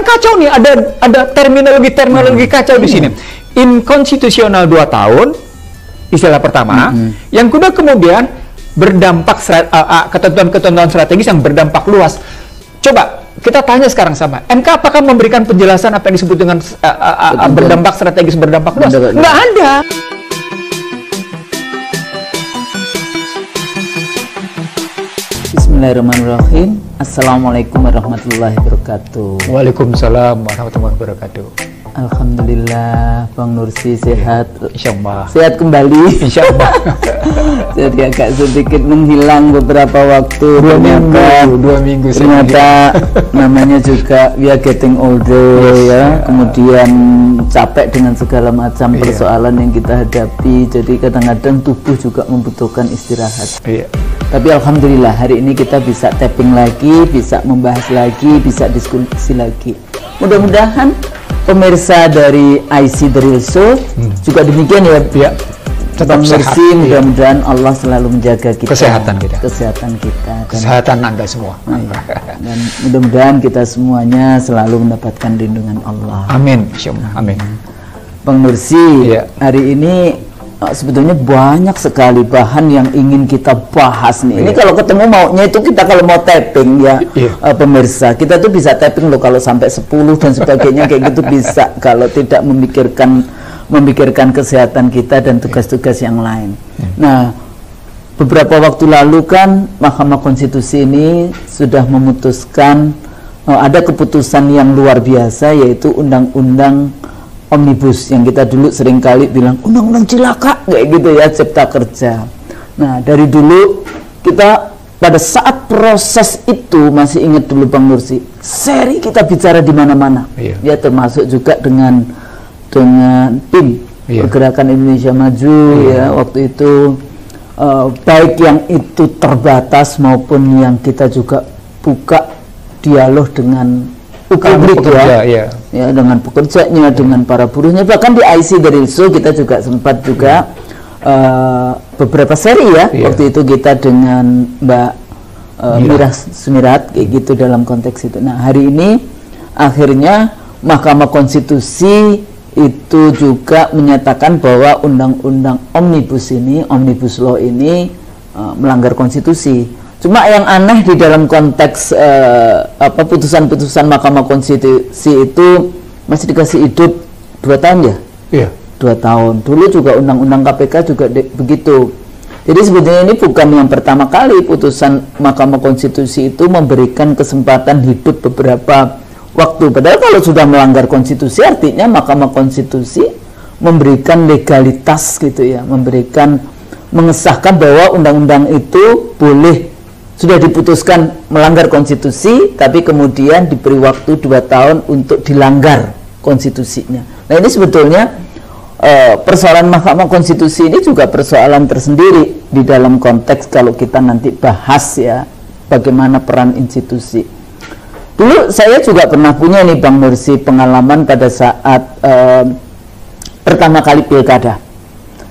kan kacau nih, ada terminologi kacau di sini. Inkonstitusional 2 tahun, istilah pertama. Yang kedua kemudian berdampak ketentuan-ketentuan strategis yang berdampak luas. Coba kita tanya sekarang sama MK, apakah memberikan penjelasan apa yang disebut dengan berdampak strategis, berdampak luas? Nggak ada. Bismillahirrahmanirrahim. Assalamualaikum warahmatullahi wabarakatuh. Waalaikumsalam warahmatullahi wabarakatuh. Alhamdulillah, Bang Nursi sehat. Insyaallah. Sehat kembali. Insyaallah. Jadi agak sedikit menghilang beberapa waktu. 2 minggu. Ternyata namanya juga we are getting older, ya. Kemudian capek dengan segala macam persoalan yang kita hadapi. Jadi kadang-kadang tubuh juga membutuhkan istirahat. Tapi alhamdulillah hari ini kita bisa tapping lagi, bisa membahas lagi, bisa diskusi lagi. Mudah-mudahan pemirsa dari IC The Real Show juga demikian ya. Tetap sehat. Mudah-mudahan Allah selalu menjaga kita. Kesehatan kita. Kesehatan Anda semua. Dan mudah-mudahan kita semuanya selalu mendapatkan lindungan Allah. Amin. Amin. Bang Nursi, hari ini sebetulnya banyak sekali bahan yang ingin kita bahas nih. Ini kalau ketemu maunya itu kita kalau mau tapping ya, pemirsa, kita tuh bisa tapping loh kalau sampai 10 dan sebagainya kayak gitu bisa, kalau tidak memikirkan kesehatan kita dan tugas-tugas yang lain. Nah, beberapa waktu lalu kan Mahkamah Konstitusi ini sudah memutuskan ada keputusan yang luar biasa, yaitu undang-undang Omnibus yang kita dulu seringkali bilang undang-undang cilaka kayak gitu ya, Cipta Kerja. Nah, dari dulu kita pada saat proses itu masih ingat dulu Bang Nursi, seri kita bicara di mana-mana. Ya, termasuk juga dengan tim Pergerakan Indonesia Maju ya, waktu itu baik yang itu terbatas maupun yang kita juga buka dialog dengan publik ya, dengan pekerjanya, dengan para buruhnya, bahkan di IC dari ISO kita juga sempat juga beberapa seri ya, waktu itu kita dengan Mbak Mirah Sumirat kayak gitu dalam konteks itu. Nah, hari ini akhirnya Mahkamah Konstitusi itu juga menyatakan bahwa undang-undang Omnibus Law ini melanggar konstitusi. Cuma yang aneh di dalam konteks putusan-putusan Mahkamah Konstitusi itu masih dikasih hidup 2 tahun ya? Iya. 2 tahun. Dulu juga undang-undang KPK juga begitu. Jadi sebetulnya ini bukan yang pertama kali putusan Mahkamah Konstitusi itu memberikan kesempatan hidup beberapa waktu. Padahal kalau sudah melanggar konstitusi artinya Mahkamah Konstitusi memberikan legalitas gitu ya, mengesahkan bahwa undang-undang itu boleh, sudah diputuskan melanggar konstitusi, tapi kemudian diberi waktu 2 tahun untuk dilanggar konstitusinya. Nah, ini sebetulnya persoalan Mahkamah Konstitusi ini juga persoalan tersendiri di dalam konteks kalau kita nanti bahas ya, bagaimana peran institusi. Dulu saya juga pernah punya nih Bang Nursi pengalaman pada saat pertama kali pilkada.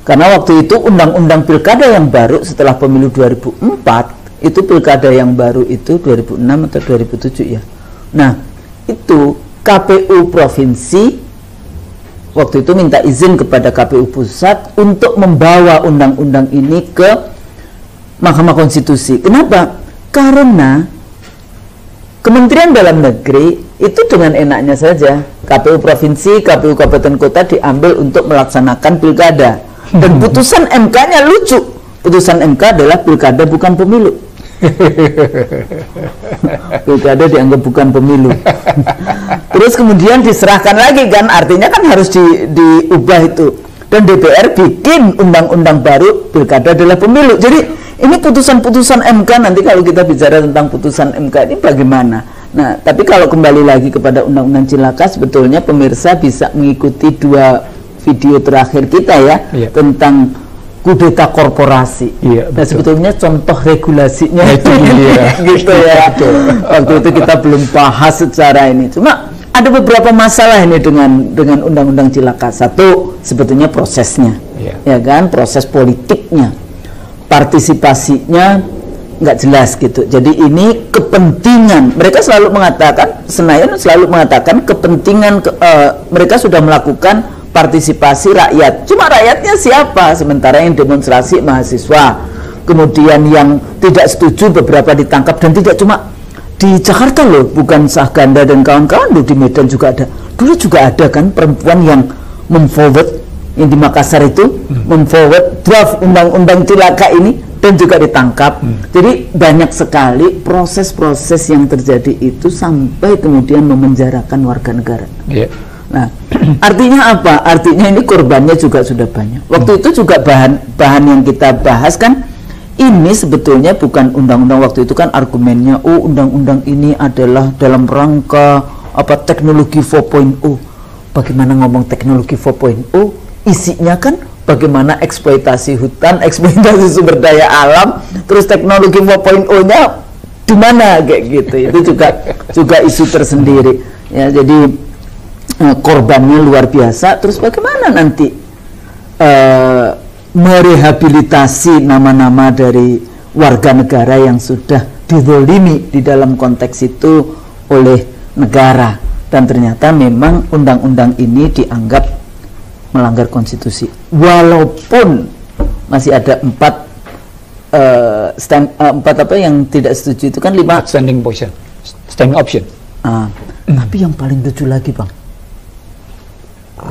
Karena waktu itu undang-undang pilkada yang baru setelah pemilu 2004, itu pilkada yang baru itu 2006 atau 2007 ya. Nah, itu KPU provinsi waktu itu minta izin kepada KPU pusat untuk membawa undang-undang ini ke Mahkamah Konstitusi. Kenapa? Karena Kementerian Dalam Negeri itu dengan enaknya saja KPU provinsi, KPU kabupaten kota diambil untuk melaksanakan pilkada. Dan putusan MK-nya lucu. Putusan MK adalah pilkada bukan pemilu. Pilkada dianggap bukan pemilu. Terus kemudian diserahkan lagi kan, artinya kan harus diubah itu. Dan DPR bikin undang-undang baru, pilkada adalah pemilu. Jadi ini putusan-putusan MK, nanti kalau kita bicara tentang putusan MK ini bagaimana. Nah, tapi kalau kembali lagi kepada undang-undang cilaka, sebetulnya pemirsa bisa mengikuti 2 video terakhir kita ya, tentang kudeta korporasi. Nah, sebetulnya contoh regulasinya itu gitu ya. Waktu itu kita belum bahas secara ini. Cuma ada beberapa masalah ini dengan undang-undang cilaka. Satu, sebetulnya prosesnya, ya kan, proses politiknya, partisipasinya nggak jelas gitu. Jadi ini kepentingan, mereka selalu mengatakan, Senayan selalu mengatakan kepentingan, mereka sudah melakukan partisipasi rakyat. Cuma rakyatnya siapa? Sementara yang demonstrasi mahasiswa, kemudian yang tidak setuju beberapa ditangkap, dan tidak cuma di Jakarta loh, bukan Sahganda dan kawan-kawan loh, di Medan juga ada. Dulu juga ada kan perempuan yang memforward, yang di Makassar itu memforward draft undang-undang cilaka ini, dan juga ditangkap. Jadi banyak sekali proses-proses yang terjadi itu sampai kemudian memenjarakan warga negara. Nah, artinya apa? Artinya ini korbannya juga sudah banyak. Waktu itu juga bahan yang kita bahas kan, ini sebetulnya bukan undang-undang. Waktu itu kan argumennya, oh undang-undang ini adalah dalam rangka apa, teknologi 4.0. Bagaimana ngomong teknologi 4.0? Isinya kan bagaimana eksploitasi hutan, eksploitasi sumber daya alam, terus teknologi 4.0-nya di mana kayak gitu. Itu juga isu tersendiri. Ya, jadi korbannya luar biasa. Terus bagaimana nanti merehabilitasi nama-nama dari warga negara yang sudah dizolimi di dalam konteks itu oleh negara, dan ternyata memang undang-undang ini dianggap melanggar konstitusi, walaupun masih ada empat apa yang tidak setuju. Itu kan 5 standing option. Tapi yang paling lucu lagi, Bang,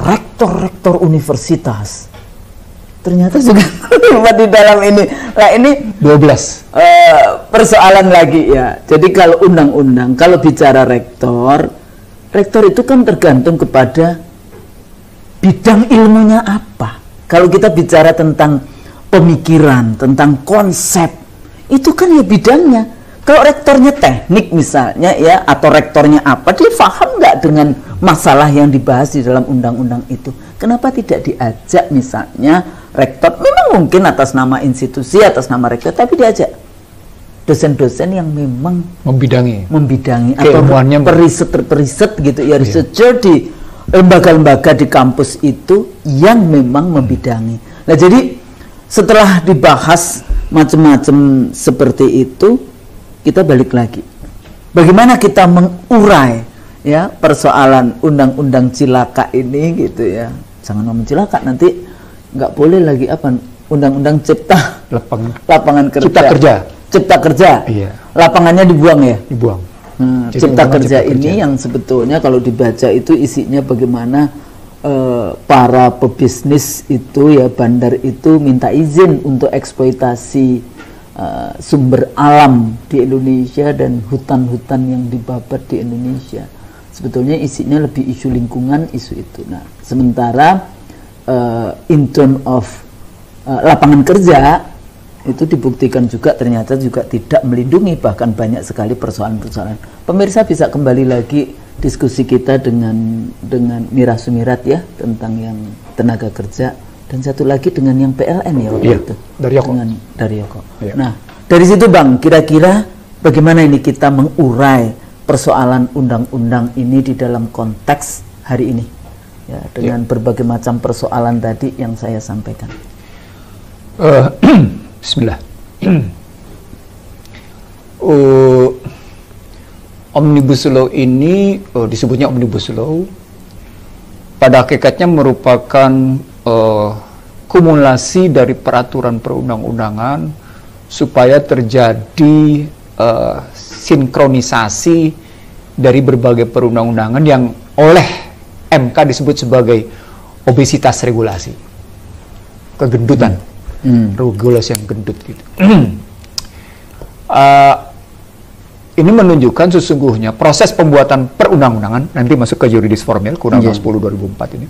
rektor universitas ternyata juga terlibat di dalam ini. Nah, ini 12 persoalan lagi ya. Jadi kalau undang-undang, kalau bicara rektor itu kan tergantung kepada bidang ilmunya apa. Kalau kita bicara tentang pemikiran, tentang konsep, itu kan ya bidangnya. Kalau rektornya teknik misalnya ya, atau rektornya apa, dia paham nggak dengan masalah yang dibahas di dalam undang-undang itu? Kenapa tidak diajak misalnya rektor, memang mungkin atas nama institusi, atas nama rektor, tapi diajak dosen-dosen yang memang membidangi atau periset gitu ya, researcher di lembaga-lembaga di kampus itu yang memang membidangi. Nah, jadi setelah dibahas macam-macam seperti itu, kita balik lagi. Bagaimana kita mengurai ya persoalan undang-undang cilaka ini gitu ya. Jangan ngomong cilaka, nanti nggak boleh lagi apa, undang-undang cipta lapangan kerja. Cipta kerja. Iya. Lapangannya dibuang ya? Dibuang. Cipta kerja ini yang sebetulnya kalau dibaca itu isinya bagaimana para pebisnis itu ya, bandar itu minta izin untuk eksploitasi sumber alam di Indonesia dan hutan-hutan yang dibabat di Indonesia. Sebetulnya isinya lebih isu lingkungan, isu itu. Nah, sementara in term of lapangan kerja itu dibuktikan juga ternyata juga tidak melindungi, bahkan banyak sekali persoalan-persoalan. Pemirsa bisa kembali lagi diskusi kita dengan Mira Sumirat ya, tentang yang tenaga kerja, dan satu lagi dengan yang PLN ya waktu itu. Dari Yoko. Iya. Nah, dari situ Bang, kira-kira bagaimana ini kita mengurai persoalan undang-undang ini di dalam konteks hari ini ya, dengan berbagai macam persoalan tadi yang saya sampaikan. Bismillah. Omnibus Law ini disebutnya Omnibus Law, pada hakikatnya merupakan kumulasi dari peraturan perundang-undangan supaya terjadi sinkronisasi dari berbagai perundang-undangan yang oleh MK disebut sebagai obesitas regulasi, kegendutan. Regulasi yang gendut gitu. Ini menunjukkan sesungguhnya proses pembuatan perundang-undangan, nanti masuk ke juridis formil, Undang-Undang 10/2004 ini,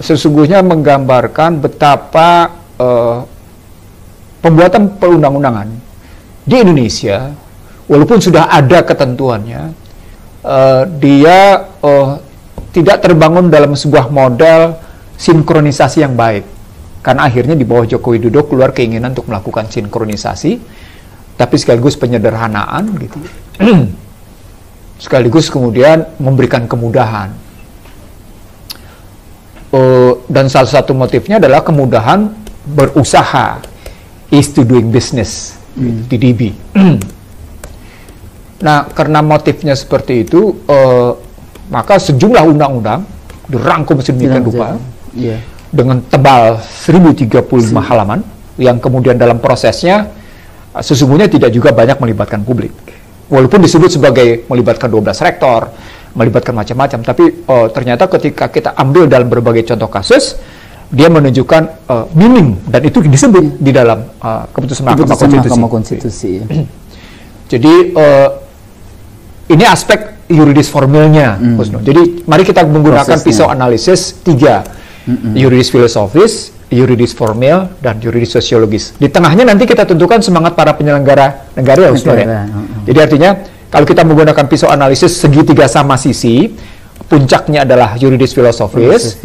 sesungguhnya menggambarkan betapa pembuatan perundang-undangan di Indonesia, walaupun sudah ada ketentuannya, dia tidak terbangun dalam sebuah model sinkronisasi yang baik. Karena akhirnya di bawah Joko Widodo keluar keinginan untuk melakukan sinkronisasi, tapi sekaligus penyederhanaan gitu. Sekaligus kemudian memberikan kemudahan. Dan salah satu motifnya adalah kemudahan berusaha, ease to doing business. TDB. Nah, karena motifnya seperti itu, maka sejumlah undang-undang dirangkum sedemikian rupa dengan tebal 1035 halaman, yang kemudian dalam prosesnya sesungguhnya tidak juga banyak melibatkan publik. Walaupun disebut sebagai melibatkan 12 rektor, melibatkan macam-macam, tapi ternyata ketika kita ambil dalam berbagai contoh kasus, dia menunjukkan minim, dan itu disebut di dalam keputusan Mahkamah Konstitusi. Jadi ini aspek yuridis formilnya, Jadi mari kita menggunakan pisau analisis 3, yuridis filosofis, yuridis formil, dan yuridis sosiologis. Di tengahnya nanti kita tentukan semangat para penyelenggara negara, Jadi artinya kalau kita menggunakan pisau analisis segitiga sama sisi, puncaknya adalah yuridis filosofis,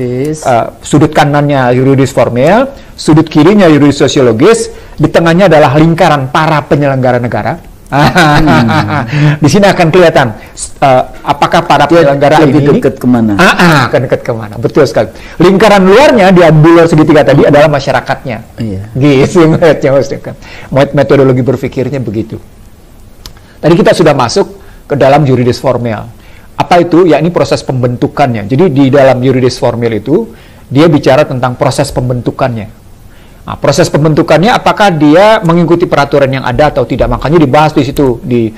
sudut kanannya yuridis formil, sudut kirinya yuridis sosiologis, di tengahnya adalah lingkaran para penyelenggara negara. Di sini akan kelihatan apakah para penyelenggara ini dekat kemana? Akan dekat kemana? Betul sekali. Lingkaran luarnya di luar segitiga tadi adalah masyarakatnya. Gitu metodologi berpikirnya begitu. Tadi kita sudah masuk ke dalam yuridis formil. Apa itu? Ya, ini proses pembentukannya. Jadi di dalam yuridis formil itu dia bicara tentang proses pembentukannya. Nah, proses pembentukannya apakah dia mengikuti peraturan yang ada atau tidak? Makanya dibahas di situ di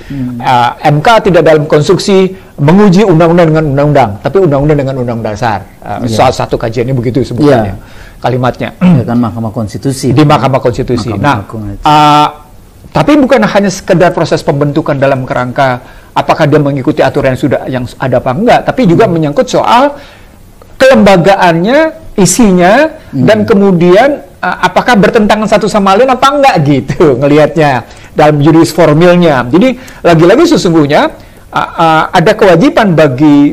MK tidak dalam konstruksi menguji undang-undang dengan undang-undang, tapi undang-undang dengan undang-undang dasar. Salah satu kajiannya begitu sebutannya, kalimatnya. Kan Mahkamah Konstitusi. Di Mahkamah Konstitusi. Tapi bukan hanya sekedar proses pembentukan dalam kerangka apakah dia mengikuti aturan yang ada apa enggak, tapi juga menyangkut soal kelembagaannya, isinya, dan kemudian apakah bertentangan satu sama lain apa enggak gitu ngelihatnya dalam yuridis formilnya. Jadi lagi-lagi sesungguhnya ada kewajiban bagi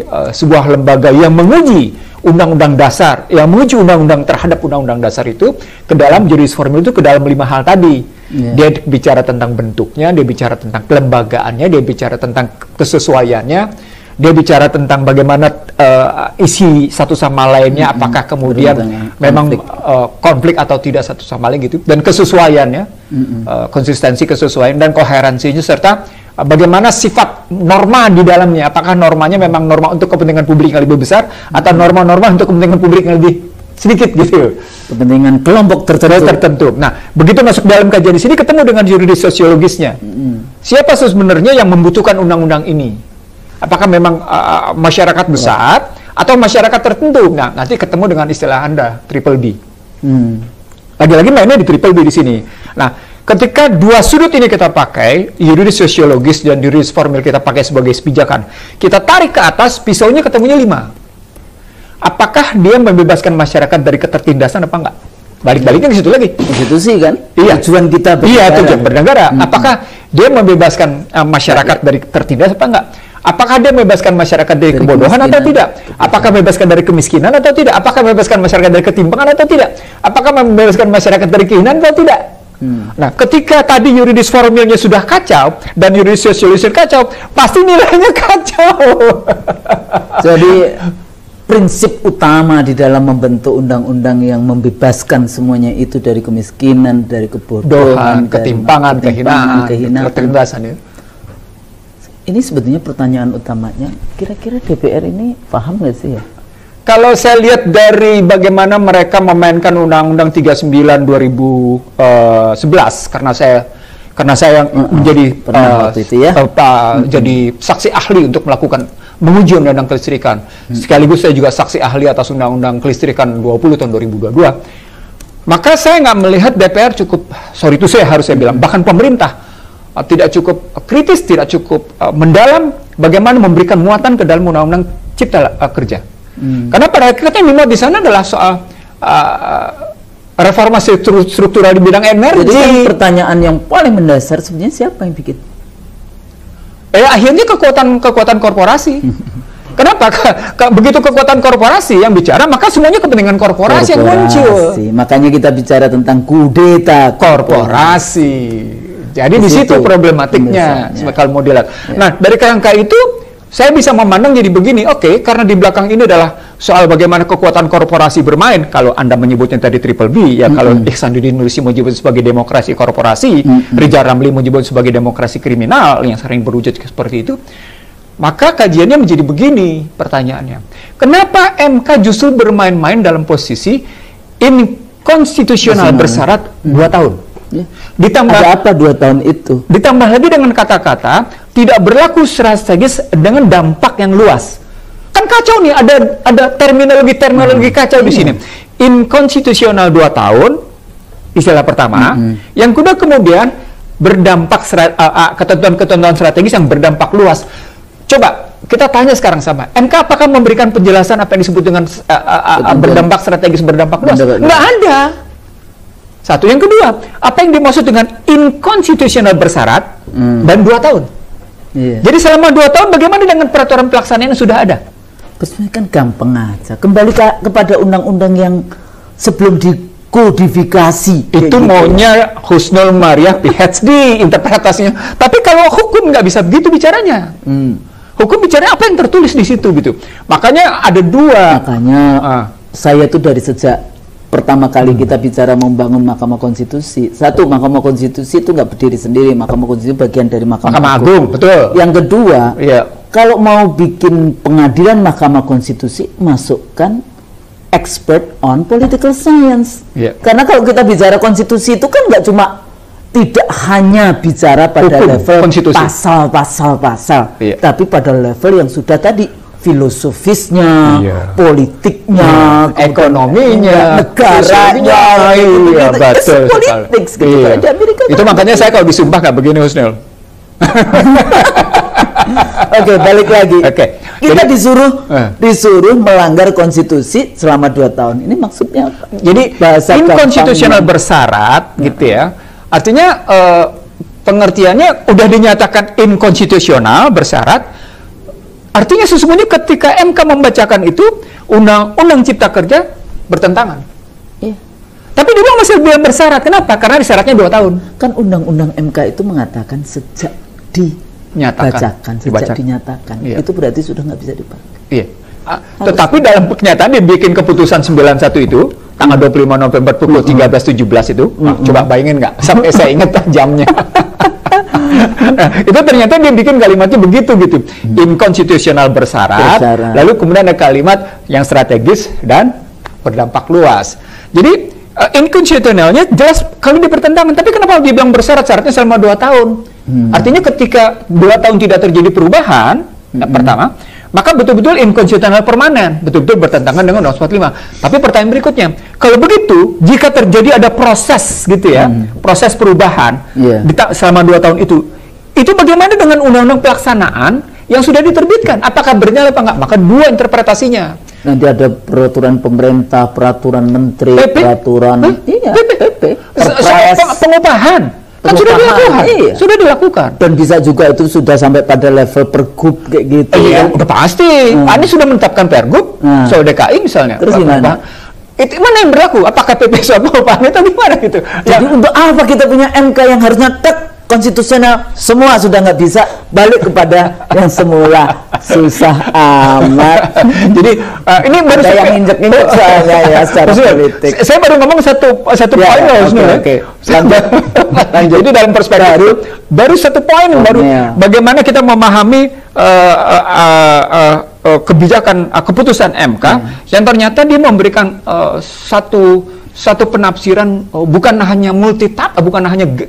sebuah lembaga yang menguji undang-undang dasar, yang menguji undang-undang terhadap undang-undang dasar itu ke dalam yuridis formil itu ke dalam 5 hal tadi. Dia bicara tentang bentuknya, dia bicara tentang kelembagaannya, dia bicara tentang kesesuaiannya, dia bicara tentang bagaimana isi satu sama lainnya, apakah kemudian memang konflik atau tidak satu sama lain gitu, dan kesesuaiannya, konsistensi, kesesuaian, dan koherensinya, serta bagaimana sifat norma di dalamnya, apakah normanya memang norma untuk kepentingan publik yang lebih besar atau norma-norma untuk kepentingan publik yang lebih sedikit gitu, kepentingan kelompok tertentu. Nah, begitu masuk dalam kajian di sini ketemu dengan yuridis sosiologisnya. Siapa sebenarnya yang membutuhkan undang-undang ini? Apakah memang masyarakat besar atau masyarakat tertentu? Nah, nanti ketemu dengan istilah Anda, triple B. Lagi-lagi mainnya di triple B di sini. Nah, ketika dua sudut ini kita pakai, yuridis sosiologis dan yuridis formil kita pakai sebagai pijakan, kita tarik ke atas, pisaunya ketemunya 5. Apakah dia membebaskan masyarakat dari ketertindasan apa enggak? Balik-baliknya ke situ lagi. Konstitusi kan? Tujuan kita bernegara. Iya, tujuan bernegara. Apakah dia membebaskan masyarakat dari tertindas apa enggak? Apakah dia membebaskan masyarakat dari kebodohan atau tidak? Apakah membebaskan dari kemiskinan atau tidak? Apakah membebaskan masyarakat dari ketimpangan atau tidak? Apakah membebaskan masyarakat dari kehinaan atau tidak? Nah, ketika tadi yuridis formilnya sudah kacau dan yuridis sosiologisnya kacau, pasti nilainya kacau. Jadi prinsip utama di dalam membentuk undang-undang yang membebaskan semuanya itu dari kemiskinan, dari kebodohan, ketimpangan, kehinaan, ketertindasan ya. Ini sebetulnya pertanyaan utamanya, kira-kira DPR ini paham nggak sih ya? Kalau saya lihat dari bagaimana mereka memainkan Undang-Undang 39 2011, karena saya menjadi jadi saksi ahli untuk melakukan menguji Undang-Undang Kelistrikan. Sekaligus saya juga saksi ahli atas Undang-Undang Kelistrikan 20 tahun 2022. Maka saya nggak melihat DPR cukup, harus saya bilang, bahkan pemerintah tidak cukup kritis, tidak cukup mendalam bagaimana memberikan muatan ke dalam Undang-Undang Cipta Kerja. Karena pada akhirnya memang di sana adalah soal reformasi struktural di bidang energi. Jadi kan pertanyaan yang paling mendasar sebenarnya siapa yang bikin? Akhirnya kekuatan korporasi. Kenapa? Begitu kekuatan korporasi yang bicara, maka semuanya kepentingan korporasi yang muncul. Makanya kita bicara tentang kudeta korporasi. Jadi di situ problematiknya, kalau mau dilihat. Nah, dari kerangka itu saya bisa memandang jadi begini, karena di belakang ini adalah soal bagaimana kekuatan korporasi bermain, kalau Anda menyebutnya tadi Triple B, ya kalau Ihsanuddin Nursi menyebut sebagai demokrasi korporasi, Rizal Ramli menyebut sebagai demokrasi kriminal yang sering berwujud seperti itu, maka kajiannya menjadi begini pertanyaannya. Kenapa MK justru bermain-main dalam posisi inkonstitusional bersyarat 2 tahun? Ya. Ditambah Ada apa 2 tahun itu? Ditambah lagi dengan kata-kata tidak berlaku strategis dengan dampak yang luas. Kan kacau nih, ada terminologi kacau di sini. Inkonstitusional 2 tahun, istilah pertama. Yang kedua kemudian berdampak ketentuan-ketentuan strategis yang berdampak luas. Coba kita tanya sekarang sama MK, apakah memberikan penjelasan apa yang disebut dengan berdampak strategis, berdampak luas? Nggak ada. Satu. Yang kedua, apa yang dimaksud dengan inkonstitusional bersyarat dan 2 tahun? Iya. Jadi selama 2 tahun bagaimana dengan peraturan pelaksanaan yang sudah ada? Sebenarnya kan gampang aja. Kembali kepada undang-undang yang sebelum dikodifikasi. Itu maunya Husnul Maria PhD interpretasinya. Tapi kalau hukum nggak bisa begitu bicaranya. Hukum bicaranya apa yang tertulis di situ gitu. Makanya ada 2. Makanya saya tuh dari sejak pertama kali kita bicara membangun Mahkamah Konstitusi, satu, Mahkamah Konstitusi itu nggak berdiri sendiri. Mahkamah Konstitusi bagian dari Mahkamah Agung, betul. Yang kedua, iya, kalau mau bikin pengadilan Mahkamah Konstitusi, masukkan expert on political science. Iya. Karena kalau kita bicara konstitusi itu kan nggak cuma, tidak hanya bicara pada Hukum, level konstitusi. pasal, Iya. tapi pada level yang sudah tadi, filosofisnya, Iya. politiknya, ekonominya, negaranya, iya, betul politik gitu. Iya. Di Amerika Itu kan makanya saya kalau disumpah nggak begini, Husnul. Oke, balik lagi. Oke. Kita Jadi, disuruh melanggar konstitusi selama 2 tahun. Ini maksudnya apa? Jadi Bahasa inkonstitusional gampangnya. bersyarat gitu ya. Artinya pengertiannya udah dinyatakan inkonstitusional bersyarat. Artinya sesungguhnya ketika MK membacakan itu Undang-Undang Cipta Kerja bertentangan. Iya. Tapi dia bilang masih belum bersyarat. Kenapa? Karena syaratnya 2 tahun. Kan Undang-Undang MK itu mengatakan sejak dinyatakan, Iya. itu berarti sudah nggak bisa dipakai. Iya. Tetapi dalam kenyataan dia bikin keputusan 91 itu tanggal 25 November pukul 13.17 itu. Coba bayangin nggak? Sampai saya ingat jamnya. Nah, itu ternyata dia bikin kalimatnya begitu gitu. Inkonstitusional bersyarat. Lalu kemudian ada kalimat yang strategis dan berdampak luas. Jadi inkonstitusionalnya jelas kalau dia bertentangan. Tapi kenapa dia bilang bersyarat? Syaratnya selama 2 tahun. Artinya ketika 2 tahun tidak terjadi perubahan, pertama, maka betul-betul inkonstitusional permanen, betul-betul bertentangan dengan Undang-Undang 45. Tapi pertanyaan berikutnya, kalau begitu, jika terjadi ada proses gitu ya, proses perubahan selama 2 tahun itu bagaimana dengan undang-undang pelaksanaan yang sudah diterbitkan? Apakah bernyala apa enggak? Maka 2 interpretasinya. Nanti ada peraturan pemerintah, peraturan menteri, peraturan PP, pengupahan. Kan sudah dilakukan, sudah dilakukan. Dan bisa juga itu sudah sampai pada level pergub kayak gitu. Iya, udah pasti. Anies sudah menetapkan pergub, soal DKI misalnya. Terus gimana? Itu mana yang berlaku? Apakah PP soal pengupahan itu gimana gitu? Jadi untuk apa kita punya MK yang harusnya konstitusional, semua sudah nggak bisa, balik kepada yang semula. Susah amat. Jadi ini baru ada yang injek-injek soalnya ya secara politik. Saya baru ngomong satu poin loh, Oke. Lanjut. Jadi dalam perspektif baru satu poin baru bagaimana kita memahami kebijakan keputusan MK yang ternyata dia memberikan satu penafsiran bukan hanya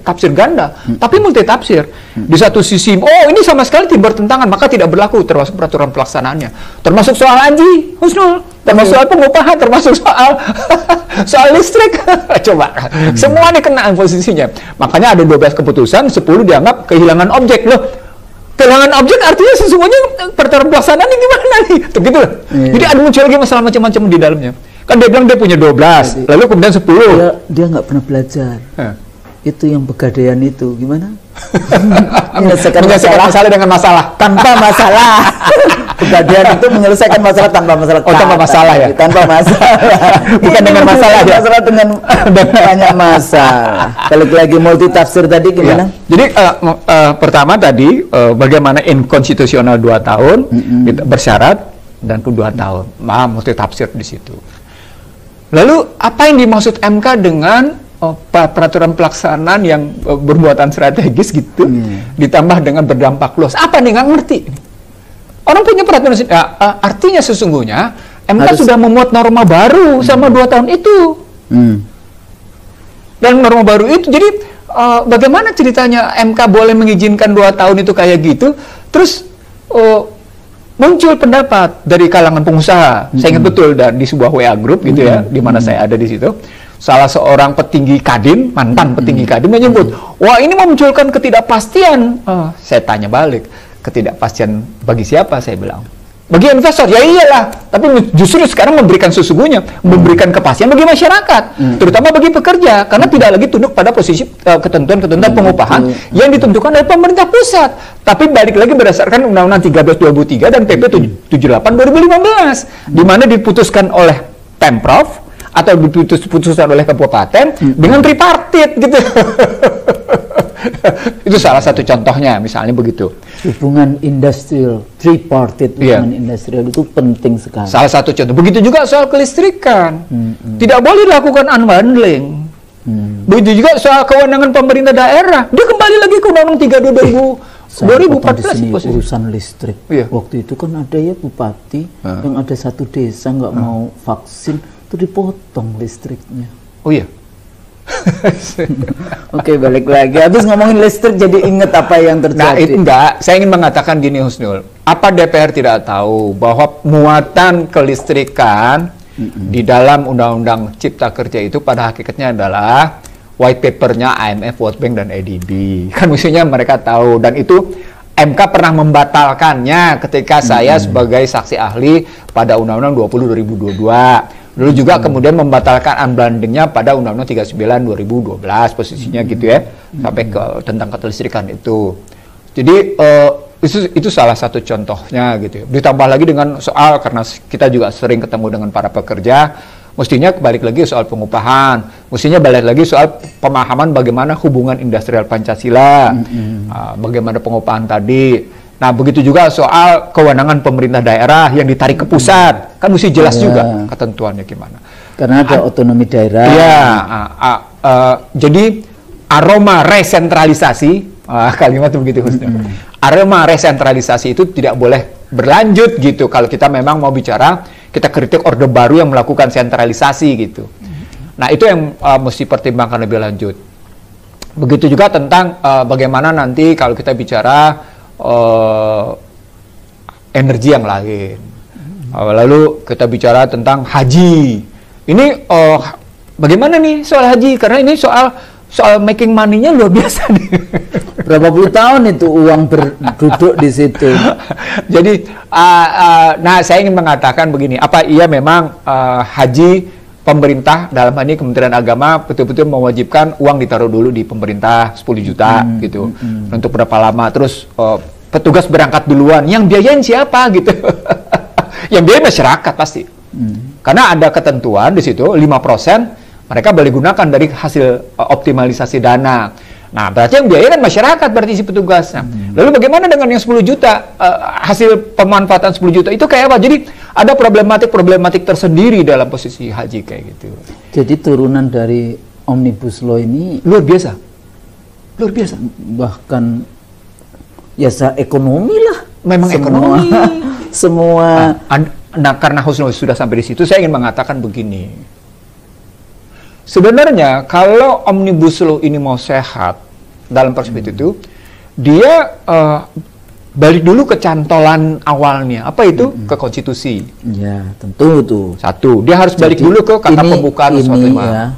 tafsir ganda, tapi multi tafsir. Di satu sisi, ini sama sekali tidak bertentangan, maka tidak berlaku, termasuk peraturan pelaksanaannya, termasuk soal haji, Husnul, termasuk soal pengupahan, termasuk soal listrik. Coba, semua ini kena posisinya. Makanya ada 12 keputusan, 10 dianggap kehilangan objek loh. Kehilangan objek artinya sesungguhnya peraturan pelaksanaan ini gimana nih? Begitu loh. Jadi ada muncul lagi masalah macam-macam di dalamnya. Kan dia bilang dia punya 12, lalu kemudian 10. Dia nggak pernah belajar. Itu yang pegadaian itu gimana? Menyelesaikan masalah dengan masalah. Tanpa masalah. Pegadaian itu menyelesaikan masalah tanpa masalah. Tanpa masalah ya? Tanpa masalah. Bukan dengan masalah ya? Masalah dengan banyak masalah. Balik lagi multi tafsir tadi gimana? Jadi pertama tadi bagaimana inkonstitusional 2 tahun bersyarat dan 2 tahun. Mesti tafsir di situ. Lalu apa yang dimaksud MK dengan peraturan pelaksanaan yang bermuatan strategis gitu, ditambah dengan berdampak luas? Apa nih, nggak ngerti? Orang punya peraturan, artinya sesungguhnya MK sudah memuat norma baru sama 2 tahun itu. Dan norma baru itu, jadi bagaimana ceritanya MK boleh mengizinkan 2 tahun itu kayak gitu, terus muncul pendapat dari kalangan pengusaha. Saya ingat betul di sebuah WA group gitu ya, di mana saya ada di situ. Salah seorang petinggi Kadin, mantan petinggi Kadin menyebut, wah ini memunculkan ketidakpastian. Saya tanya balik, ketidakpastian bagi siapa? Saya bilang, bagi investor. Ya iyalah, tapi justru sekarang memberikan sesungguhnya, memberikan kepastian bagi masyarakat, terutama bagi pekerja, karena tidak lagi tunduk pada posisi ketentuan-ketentuan pengupahan yang ditentukan oleh pemerintah pusat, tapi balik lagi berdasarkan Undang-Undang 13 2003 dan PP 78 2015, di mana diputuskan oleh Pemprov atau diputuskan oleh kabupaten dengan tripartit gitu. Itu salah satu contohnya, misalnya begitu. Hubungan industrial, tripartite hubungan industrial itu penting sekali. Salah satu contoh. Begitu juga soal kelistrikan. Tidak boleh dilakukan unbundling. Begitu juga soal kewenangan pemerintah daerah. Dia kembali lagi ke Undang-Undang 32 2014 urusan listrik. Waktu itu kan ada ya bupati yang ada satu desa nggak mau vaksin, itu dipotong listriknya. Oh iya. Oke, balik lagi. Habis ngomongin listrik jadi inget apa yang terjadi. Nah, itu enggak. Saya ingin mengatakan gini, Husnul. Apa DPR tidak tahu bahwa muatan kelistrikan di dalam Undang-Undang Cipta Kerja itu pada hakikatnya adalah white papernya IMF, World Bank, dan ADB. Kan mestinya mereka tahu. Dan itu MK pernah membatalkannya ketika saya sebagai saksi ahli pada Undang-Undang 20 2022. Lalu juga kemudian membatalkan unbundlingnya pada Undang-Undang 39 2012 posisinya gitu ya, sampai ke tentang kelistrikan itu. Jadi itu salah satu contohnya gitu ya. Ditambah lagi dengan soal, karena kita juga sering ketemu dengan para pekerja, mestinya balik lagi soal pengupahan, mestinya balik lagi soal pemahaman bagaimana hubungan industrial Pancasila, bagaimana pengupahan tadi. Nah, begitu juga soal kewenangan pemerintah daerah yang ditarik ke pusat, kan mesti jelas juga ketentuannya gimana. Karena ada otonomi daerah. Iya, jadi aroma resentralisasi, kalimat itu begitu khususnya. Aroma resentralisasi itu tidak boleh berlanjut gitu. Kalau kita memang mau bicara, kita kritik Orde Baru yang melakukan sentralisasi gitu. Nah, itu yang mesti pertimbangkan lebih lanjut. Begitu juga tentang bagaimana nanti kalau kita bicara energi yang lain. Lalu kita bicara tentang haji. Ini bagaimana nih soal haji? Karena ini soal making money-nya luar biasa nih. Berapa puluh tahun itu uang berduduk di situ. Jadi, nah saya ingin mengatakan begini. Apa iya memang haji pemerintah dalam hal ini Kementerian Agama betul-betul mewajibkan uang ditaruh dulu di pemerintah 10 juta gitu untuk berapa lama, terus petugas berangkat duluan, yang biayain siapa gitu. Yang biayain masyarakat pasti, karena ada ketentuan di situ 5% mereka boleh gunakan dari hasil optimalisasi dana. Nah, berarti yang biayain kan masyarakat, berarti si petugas. Nah, lalu bagaimana dengan yang 10 juta hasil pemanfaatan 10 juta itu kayak apa? Jadi ada problematik tersendiri dalam posisi haji kayak gitu. Jadi turunan dari Omnibus Law ini luar biasa. Bahkan ya ekonomi lah. Memang ekonomi. Semua. Nah, karena Husnul sudah sampai di situ, saya ingin mengatakan begini. Sebenarnya kalau Omnibus Law ini mau sehat dalam perspektif itu, dia balik dulu ke cantolan awalnya. Apa itu? Ke konstitusi. Ya, tentu tuh. Satu, dia harus balik dulu ke kata pembukaan ini ya,